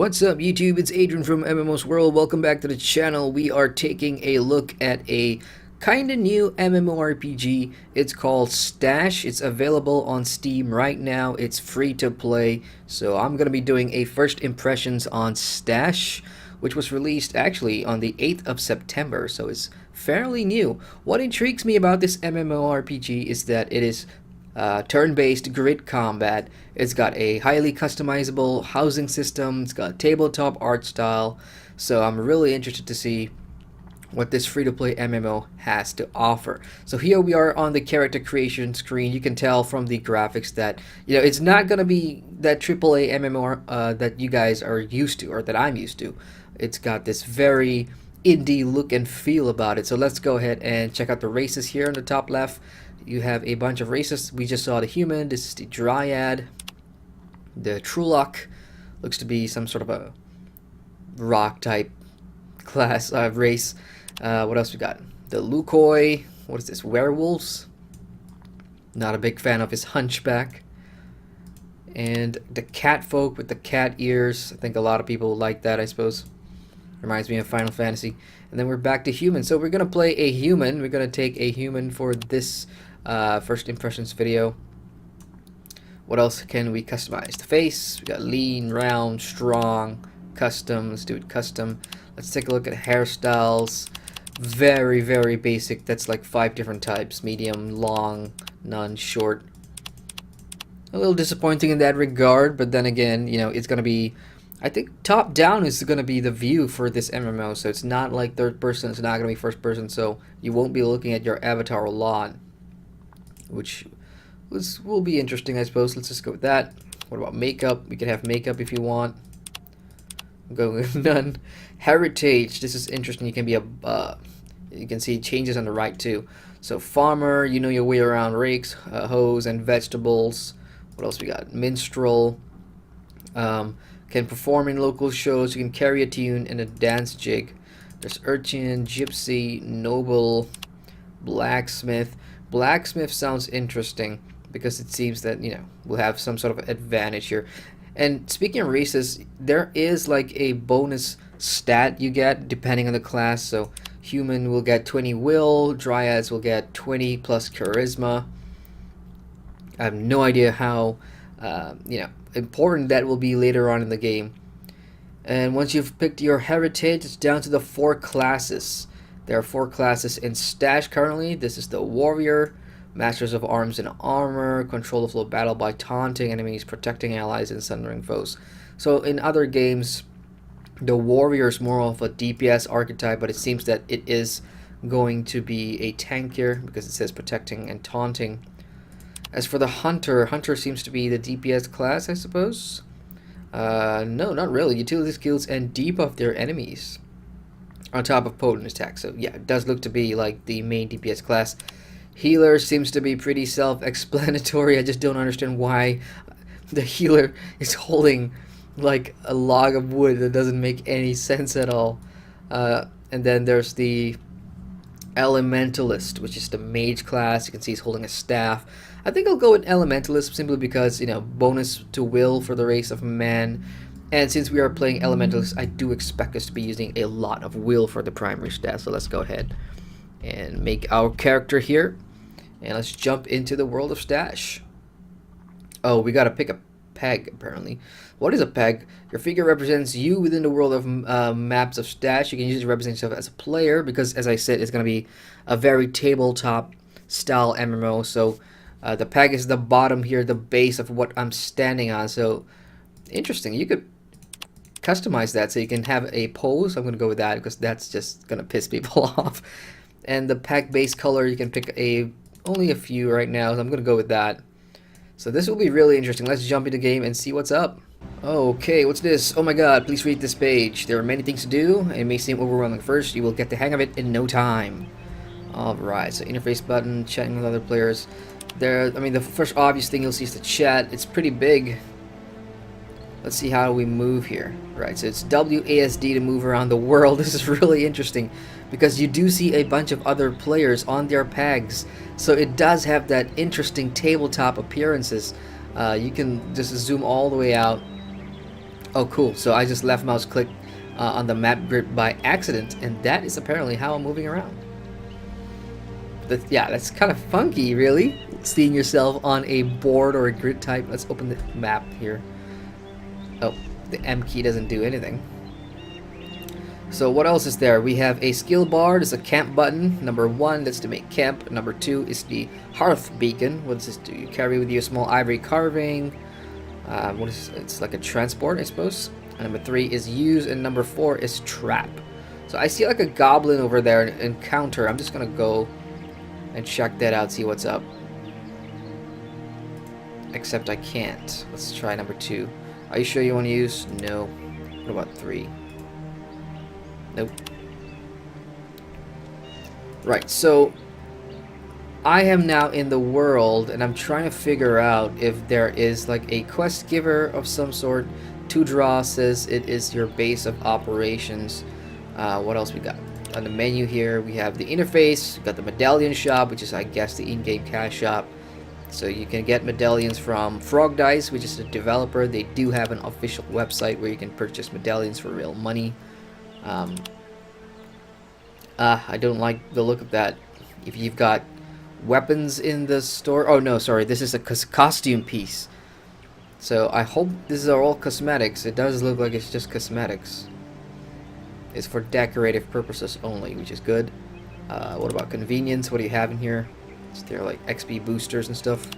What's up YouTube, it's Adrian from MMOSWORLD. Welcome back to the channel. We are taking a look at a kinda new MMORPG. It's called Stash. It's available on Steam right now. It's free to play. So I'm gonna be doing a first impressions on Stash, which was released actually on the 8th of September, so it's fairly new. What intrigues me about this MMORPG is that it is turn-based grid combat. It's got a highly customizable housing system. It's got tabletop art style. So I'm really interested to see what this free-to-play MMO has to offer. So here we are on the character creation screen. You can tell from the graphics that it's not gonna be that AAA MMO that you guys are used to, or that I'm used to. It's got this very indie look and feel about it. So let's go ahead and check out the races here on the top left. You have a bunch of races. We just saw the human. This is the dryad. The Trulok looks to be some sort of a rock type class race. What else we got? The Lukoi. What is this? Werewolves. Not a big fan of his hunchback. And the cat folk with the cat ears. I think a lot of people like that, I suppose. Reminds me of Final Fantasy. And then we're back to human. So we're going to play a human. We're going to take a human for this first impressions video. What else can we customize? The face. We got lean, round, strong, custom. Let's do it custom. Let's take a look at hairstyles. Very, very basic. That's like 5 different types. Medium, long, none, short. A little disappointing in that regard, but then again, it's going to be, I think top down is going to be the view for this MMO, so it's not like third person, it's not going to be first person, so you won't be looking at your avatar a lot, which will be interesting, I suppose. Let's just go with that. What about makeup? We can have makeup if you want. I'm going with none. Heritage, this is interesting. You can be you can see changes on the right too. So farmer, you know your way around rakes, hoes, and vegetables. What else we got? Minstrel. Can perform in local shows. You can carry a tune and a dance jig. There's urchin, gypsy, noble, blacksmith. Blacksmith sounds interesting because it seems that we'll have some sort of advantage here. And speaking of races, there is like a bonus stat you get depending on the class. So human will get 20 will, dryads will get 20 plus charisma. I have no idea how important that will be later on in the game. And once you've picked your heritage, it's down to the 4 classes. There are 4 classes in Stash currently. This is the warrior, masters of arms and armor, control the flow of battle by taunting enemies, protecting allies, and sundering foes. So in other games, the warrior is more of a DPS archetype, but it seems that it is going to be a tank here because it says protecting and taunting. As for the hunter, hunter seems to be the DPS class, I suppose. No, not really. Utility skills and debuff their enemies on top of potent attack. So yeah, it does look to be like the main DPS class. Healer seems to be pretty self-explanatory. I just don't understand why the healer is holding like a log of wood. That doesn't make any sense at all. And then there's the Elementalist, which is the mage class. You can see he's holding a staff. I think I'll go with Elementalist simply because, bonus to will for the race of man. And since we are playing Elementalist, I do expect us to be using a lot of will for the primary stat. So let's go ahead and make our character here. And let's jump into the world of Stash. Oh, we gotta pick a peg, apparently. What is a peg? Your figure represents you within the world of maps of Stash. You can use it to represent yourself as a player because, as I said, it's going to be a very tabletop style MMO. So the peg is the bottom here, the base of what I'm standing on. So interesting. You could customize that so you can have a pose. I'm going to go with that because that's just going to piss people off. And the peg base color, you can pick only a few right now. So I'm going to go with that. So this will be really interesting. Let's jump into the game and see what's up. Okay, what's this? Oh my god, please read this page. There are many things to do. It may seem overwhelming at first. You will get the hang of it in no time. Alright, so interface button, chatting with other players. The first obvious thing you'll see is the chat. It's pretty big. Let's see how we move here. Right, so it's WASD to move around the world. This is really interesting because you do see a bunch of other players on their pegs. So it does have that interesting tabletop appearances. You can just zoom all the way out Oh, cool. So I just left mouse click on the map grid by accident, and that is apparently how I'm moving around. Yeah, that's kind of funky, really. Seeing yourself on a board or a grid type. Let's open the map here. Oh, the M key doesn't do anything. So what else is there? We have a skill bar. There's a camp button. Number 1, that's to make camp. Number 2 is the hearth beacon. What does this do? You carry with you a small ivory carving. What is it's like a transport, I suppose. And number 3 is use, and number 4 is trap. So I see like a goblin over there, an encounter. I'm just gonna go and check that out, see what's up. Except I can't. Let's try number 2. Are you sure you want to use? No. What about 3? Nope. Right, so I am now in the world, and I'm trying to figure out if there is like a quest giver of some sort. To draw says it is your base of operations. What else we got? On the menu here, we have the interface. We got the Medallion Shop, which is, I guess, the in-game cash shop. So you can get medallions from Frog Dice, which is a developer. They do have an official website where you can purchase medallions for real money. I don't like the look of that. If you've got weapons in the store... Oh, no, sorry. This is a costume piece. So I hope these are all cosmetics. It does look like it's just cosmetics. It's for decorative purposes only, which is good. What about convenience? What do you have in here? Is there like XP boosters and stuff?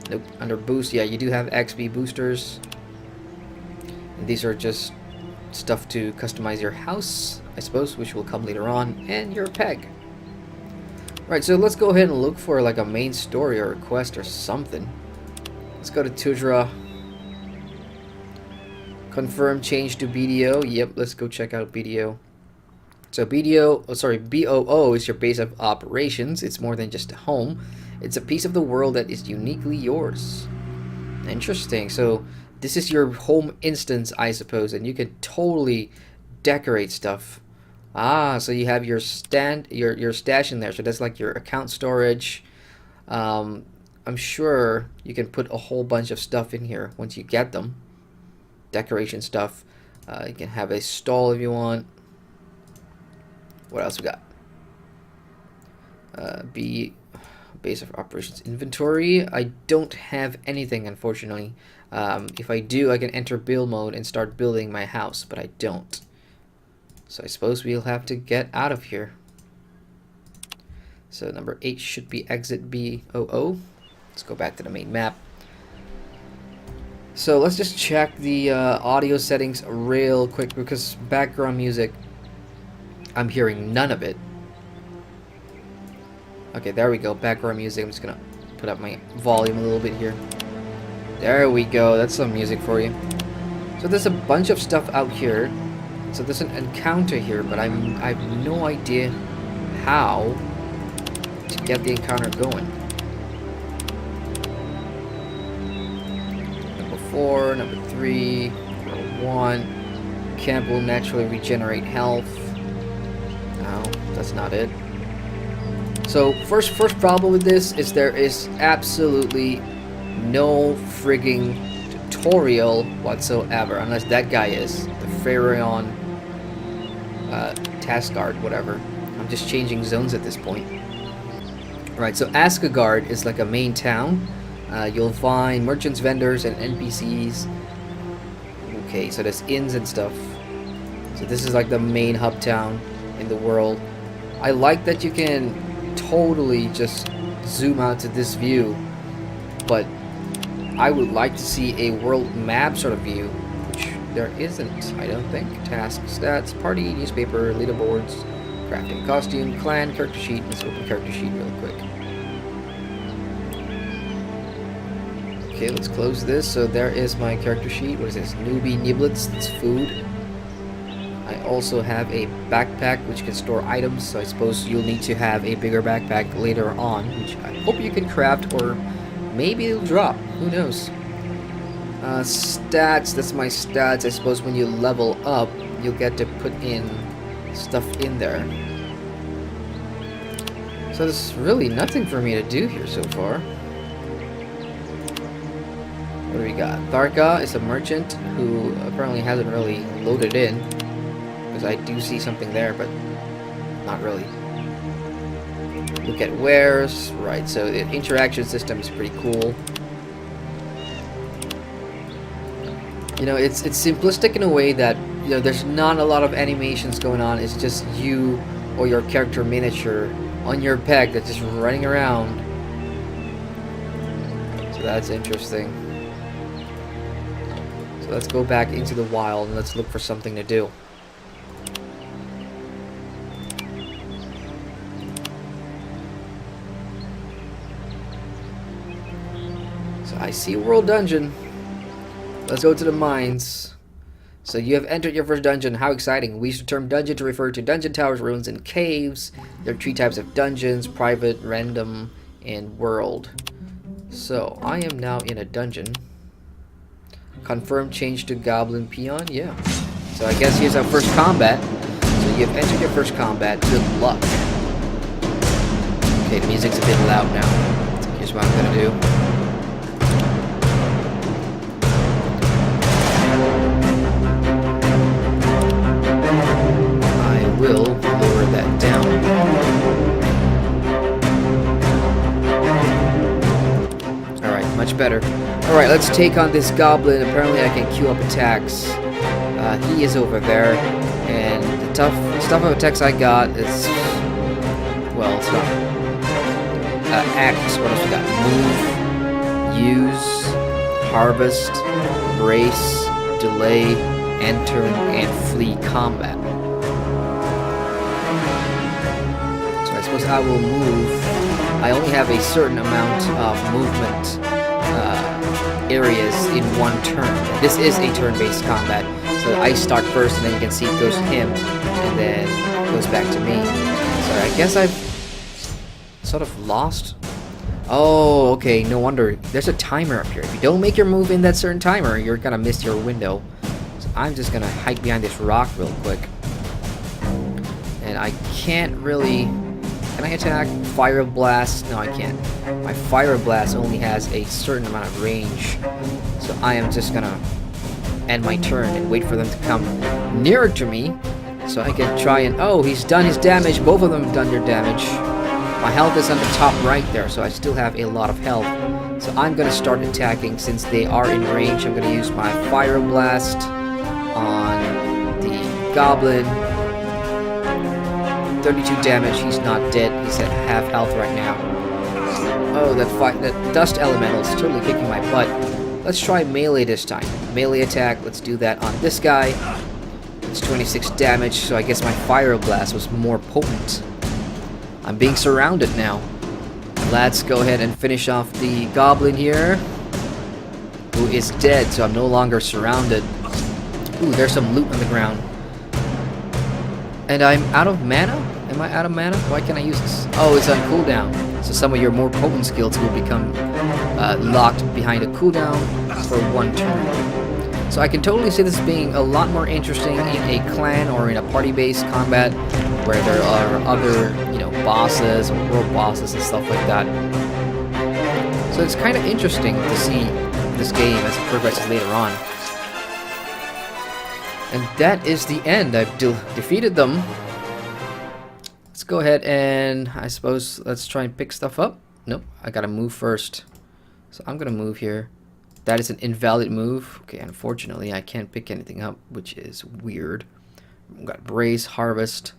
Nope. Under boost, yeah, you do have XP boosters. And these are just stuff to customize your house, I suppose, which will come later on, and your peg. Right, so let's go ahead and look for like a main story or a quest or something. Let's go to Tudra. Confirm change to BDO. Yep, let's go check out BDO. So BOO is your base of operations. It's more than just a home. It's a piece of the world that is uniquely yours. Interesting. So this is your home instance, I suppose, and you can totally decorate stuff. Ah, so you have your your stash in there. So that's like your account storage. I'm sure you can put a whole bunch of stuff in here once you get them. Decoration stuff. You can have a stall if you want. What else we got? Base of operations inventory. I don't have anything, unfortunately. If I do, I can enter build mode and start building my house, but I don't. So I suppose we'll have to get out of here. So number 8 should be exit BOO. Let's go back to the main map. So let's just check the audio settings real quick, because background music, I'm hearing none of it. Okay, there we go. Background music. I'm just gonna put up my volume a little bit here. There we go. That's some music for you. So there's a bunch of stuff out here. So there's an encounter here, but I have no idea how to get the encounter going. Number 4, number 3, number 1. Camp will naturally regenerate health. No, that's not it. So first problem with this is there is absolutely no frigging tutorial whatsoever, unless that guy is the Pharaon task guard, whatever. I'm just changing zones at this point. Right, so Asgard is like a main town. You'll find merchants, vendors, and NPCs. Okay, so there's inns and stuff. So this is like the main hub town in the world. I like that you can totally just zoom out to this view, but I would like to see a world map sort of view, which there isn't, I don't think. Task, stats, party, newspaper, leaderboards, crafting, costume, clan, character sheet. Let's open character sheet real quick. Okay, let's close this. So there is my character sheet. What is this? Newbie niblets. That's food. I also have a backpack which can store items, so I suppose you'll need to have a bigger backpack later on, which I hope you can craft, or maybe it'll drop. Who knows? Stats. That's my stats. I suppose when you level up, you'll get to put in stuff in there. So there's really nothing for me to do here so far. What do we got? Tharka is a merchant who apparently hasn't really loaded in. Because I do see something there, but not really. Look at wares. Right, so the interaction system is pretty cool. You know, it's simplistic in a way that, you know, there's not a lot of animations going on. It's just you or your character miniature on your peg that's just running around. So that's interesting. So let's go back into the wild and let's look for something to do. So I see a world dungeon. Let's go to the mines. So you have entered your first dungeon. How exciting. We use the term dungeon to refer to dungeon towers, ruins, and caves. There are 3 types of dungeons: private, random, and world. So I am now in a dungeon. Confirm change to goblin peon. Yeah. So I guess here's our first combat. So you have entered your first combat. Good luck. Okay, the music's a bit loud now. So here's what I'm gonna do. Will lower that down. Alright, much better. Alright, let's take on this goblin. Apparently I can queue up attacks. He is over there. And the stuff of attacks I got is... well, it's not... act. What else we got? Move, use, harvest, brace, delay, enter, and flee combat. I will move. I only have a certain amount of movement areas in one turn. This is a turn-based combat, so I start first, and then you can see it goes to him, and then it goes back to me. So I guess I've sort of lost. Oh, okay. No wonder. There's a timer up here. If you don't make your move in that certain timer, you're gonna miss your window. So I'm just gonna hide behind this rock real quick, and I can't really. Can I attack? Fire Blast? No, I can't. My Fire Blast only has a certain amount of range. So I am just gonna end my turn and wait for them to come nearer to me. So I can try and... oh, he's done his damage. Both of them have done their damage. My health is on the top right there, so I still have a lot of health. So I'm gonna start attacking since they are in range. I'm gonna use my Fire Blast on the Goblin. 32 damage, he's not dead, he's at half health right now. Oh, that Dust Elemental is totally kicking my butt. Let's try melee this time. Melee attack, let's do that on this guy. It's 26 damage, so I guess my Fire Blast was more potent. I'm being surrounded now. Let's go ahead and finish off the Goblin here, who is dead, so I'm no longer surrounded. Ooh, there's some loot on the ground. And I'm out of mana? Am I out of mana? Why can't I use this? Oh, it's on cooldown. So some of your more potent skills will become locked behind a cooldown for 1 turn. So I can totally see this being a lot more interesting in a clan or in a party-based combat where there are other, you know, bosses or world bosses and stuff like that. So it's kind of interesting to see this game as it progresses later on. And that is the end. I've defeated them. Let's go ahead and, I suppose, let's try and pick stuff up. Nope, I gotta move first. So I'm gonna move here. That is an invalid move. Okay, unfortunately, I can't pick anything up, which is weird. We've got brace, harvest.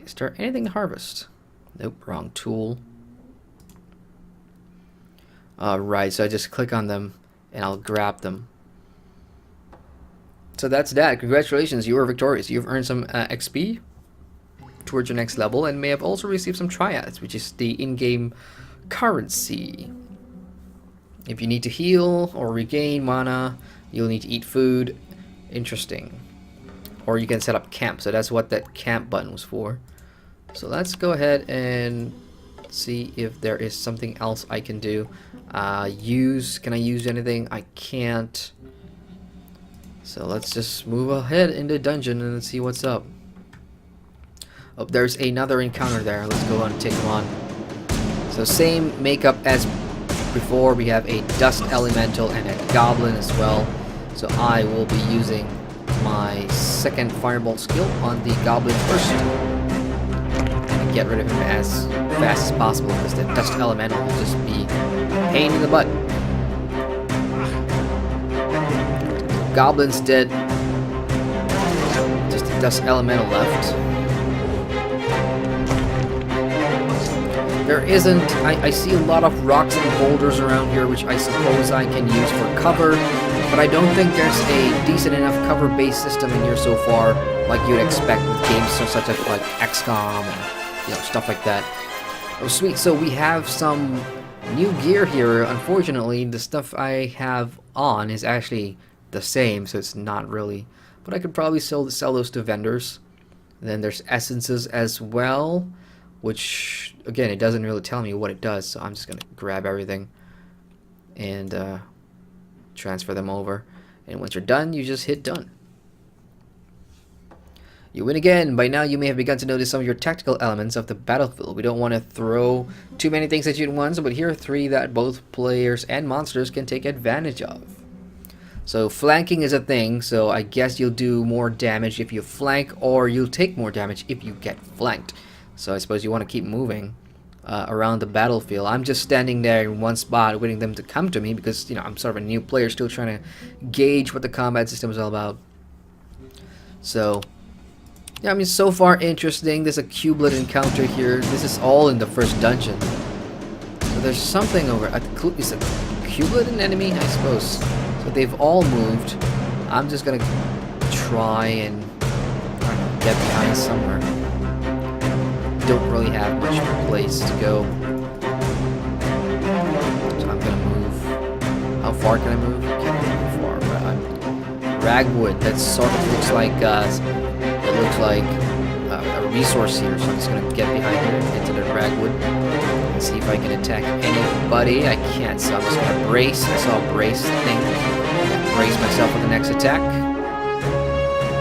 Is there anything to harvest? Nope, wrong tool. Right, so I just click on them and I'll grab them. So that's that. Congratulations, you are victorious. You've earned some XP towards your next level and may have also received some triads, which is the in-game currency. If you need to heal or regain mana, you'll need to eat food. Interesting. Or you can set up camp. So that's what that camp button was for. So let's go ahead and see if there is something else I can do. Can I use anything? I can't. So let's just move ahead in the dungeon and see what's up. Oh, there's another encounter there. Let's go on and take them on. So same makeup as before, we have a Dust Elemental and a Goblin as well. So I will be using my second Firebolt skill on the Goblin first. And get rid of him as fast as possible, because the Dust Elemental will just be a pain in the butt. Goblin's dead. Just the Dust Elemental left. There isn't, I see a lot of rocks and boulders around here, which I suppose I can use for cover, but I don't think there's a decent enough cover-based system in here so far, like you'd expect with games such as like XCOM and stuff like that. Oh sweet, so we have some new gear here. Unfortunately, the stuff I have on is actually the same, so it's not really, but I could probably sell those to vendors. And then there's essences as well, which, again, it doesn't really tell me what it does, so I'm just going to grab everything and transfer them over. And once you're done, you just hit done. You win again. By now, you may have begun to notice some of your tactical elements of the battlefield. We don't want to throw too many things at you at once, but here are 3 that both players and monsters can take advantage of. So flanking is a thing, so I guess you'll do more damage if you flank, or you'll take more damage if you get flanked. So I suppose you want to keep moving around the battlefield. I'm just standing there in one spot waiting them to come to me, because I'm sort of a new player still trying to gauge what the combat system is all about. So yeah, I mean, so far interesting. There's a cubelet encounter here. This is all in the first dungeon. So there's something over. Is a cubelet an enemy? I suppose. So they've all moved. I'm just gonna try and get behind somewhere. Don't really have much place to go, so I'm gonna move. How far can I move? I can't move far, but Ragwood. That sort of looks like a resource here, so I'm just gonna get behind here into the Ragwood and see if I can attack anybody. I can't, so I'm just gonna brace. I saw a brace thing. Brace myself for the next attack,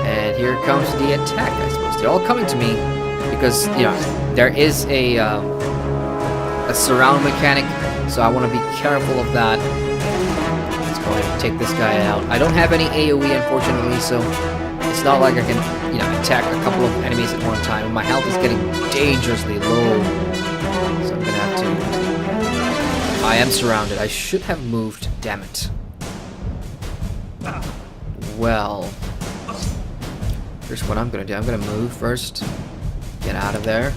and here comes the attack. I suppose they're all coming to me, because there is a surround mechanic, so I want to be careful of that. Let's go ahead and take this guy out. I don't have any AoE, unfortunately, so it's not like I can attack a couple of enemies at one time. My health is getting dangerously low, so I'm gonna have to. I am surrounded. I should have moved. Damn it. Well, here's what I'm gonna do. I'm gonna move first. Get out of there,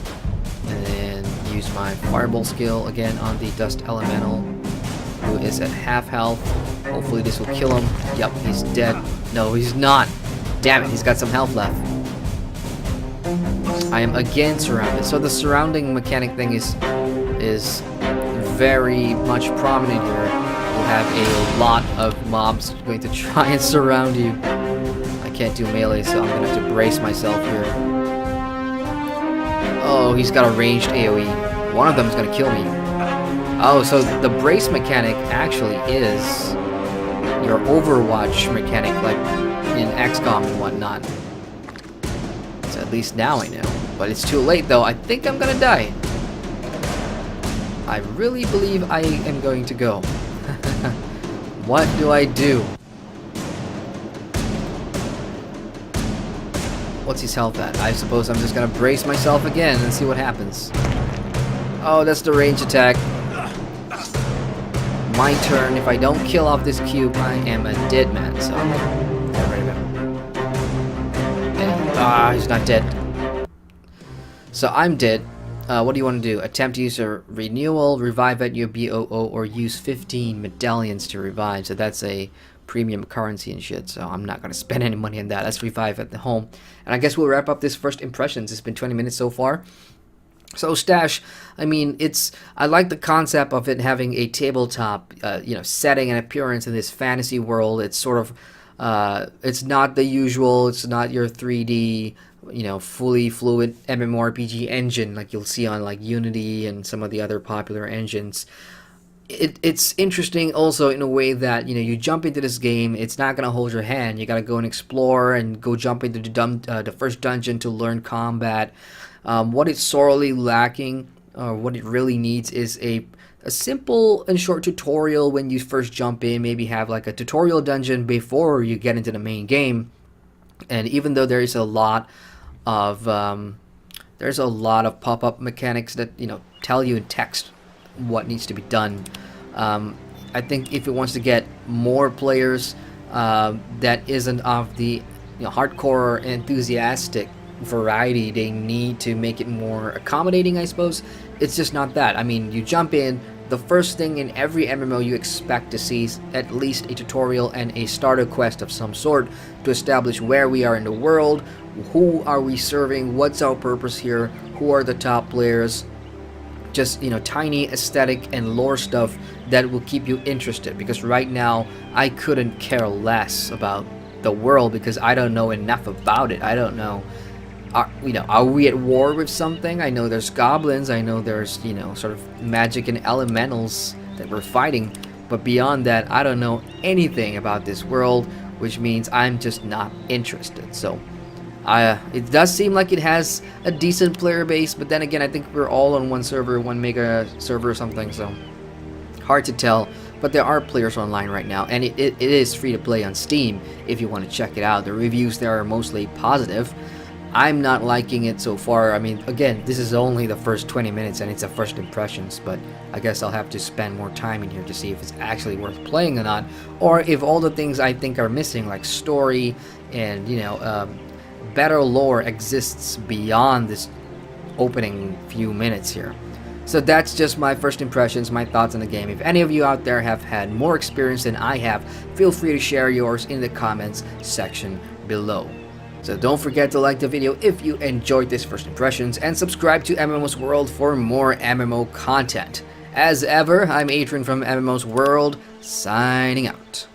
and then use my Firebolt skill again on the Dust Elemental, who is at half health. Hopefully this will kill him. Yep, he's dead. No, he's not. Damn it, he's got some health left. I am again surrounded. So the surrounding mechanic thing is very much prominent here. You'll have a lot of mobs going to try and surround you. I can't do melee, so I'm gonna have to brace myself here. Oh, he's got a ranged AoE. One of them is going to kill me. Oh, so the brace mechanic actually is your Overwatch mechanic, like in XCOM and whatnot. So at least now I know. But it's too late, though. I think I'm going to die. I really believe I am going to go. What do I do? What's his health at? I suppose I'm just gonna brace myself again and see what happens. Oh, that's the range attack. My turn. If I don't kill off this cube, I am a dead man, so I'm gonna get rid of him. And, he's not dead. So I'm dead. What do you want to do? Attempt to use a renewal, revive at your BOO, or use 15 medallions to revive. So that's a premium currency and shit, so I'm not going to spend any money on that. Let's revive at the home. And I guess we'll wrap up this first impressions. It's been 20 minutes so far. So Stash, I mean, I like the concept of it having a tabletop, setting and appearance in this fantasy world. It's sort of, it's not the usual, it's not your 3D, fully fluid MMORPG engine like you'll see on like Unity and some of the other popular engines. It's interesting also in a way that you jump into this game, it's not gonna hold your hand. You gotta go and explore and go jump into the first dungeon to learn combat. What is sorely lacking what it really needs is a simple and short tutorial when you first jump in. Maybe have like a tutorial dungeon before you get into the main game. And even though there is a lot of pop-up mechanics that tell you in text what needs to be done, I think if it wants to get more players that isn't of the hardcore enthusiastic variety, they need to make it more accommodating, I suppose. It's just not that. I mean, you jump in, the first thing in every MMO you expect to see is at least a tutorial and a starter quest of some sort to establish where we are in the world, who are we serving, what's our purpose here, who are the top players. Just tiny aesthetic and lore stuff that will keep you interested, because right now I couldn't care less about the world because I don't know enough about it. I don't know, are we at war with something? I know there's goblins, I know there's sort of magic and elementals that we're fighting, but beyond that I don't know anything about this world, which means I'm just not interested. So it does seem like it has a decent player base, but then again, I think we're all on one server, one mega server or something, so hard to tell. But there are players online right now, and it is free to play on Steam if you want to check it out. The reviews there are mostly positive. I'm not liking it so far. I mean, again, this is only the first 20 minutes and it's a first impressions, but I guess I'll have to spend more time in here to see if it's actually worth playing or not, or if all the things I think are missing, like story and better lore, exists beyond this opening few minutes here. So that's just my first impressions, my thoughts on the game. If any of you out there have had more experience than I have, feel free to share yours in the comments section below. So don't forget to like the video if you enjoyed this first impressions, and subscribe to MMOSWORLD for more MMO content. As ever, I'm Adrian from MMOSWORLD, signing out.